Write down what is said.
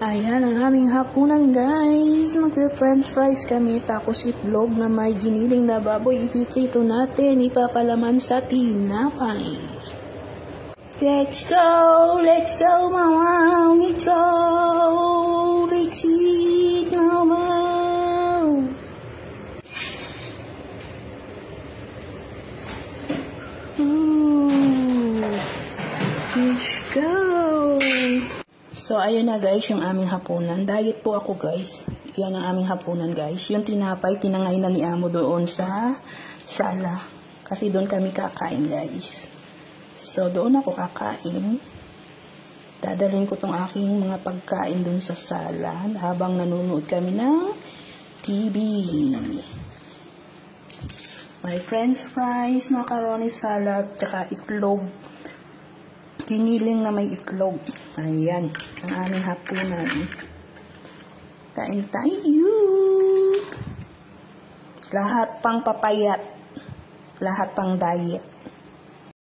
Ayan ang aming hapunan, guys. Mag-french fries kami, tapos itlog na may giniling na baboy. Ipiprito natin, ipapalaman sa tinapay. Let's go, mama. Let's go. Let's eat, mama. Let's go. So, ayun na guys, yung aming hapunan. Diet po ako guys. Yan ang aming hapunan guys. Yung tinapay, tinangay na ni Amo doon sa sala. Kasi doon kami kakain guys. So, doon ako kakain. Dadalhin ko tong aking mga pagkain doon sa sala habang nanonood kami ng TV. May french fries, macaroni salad, tsaka itlog. Giniling na may itlog. Ayan, ang aming hapunan. Kain tayo. Lahat pang papayat. Lahat pang diet.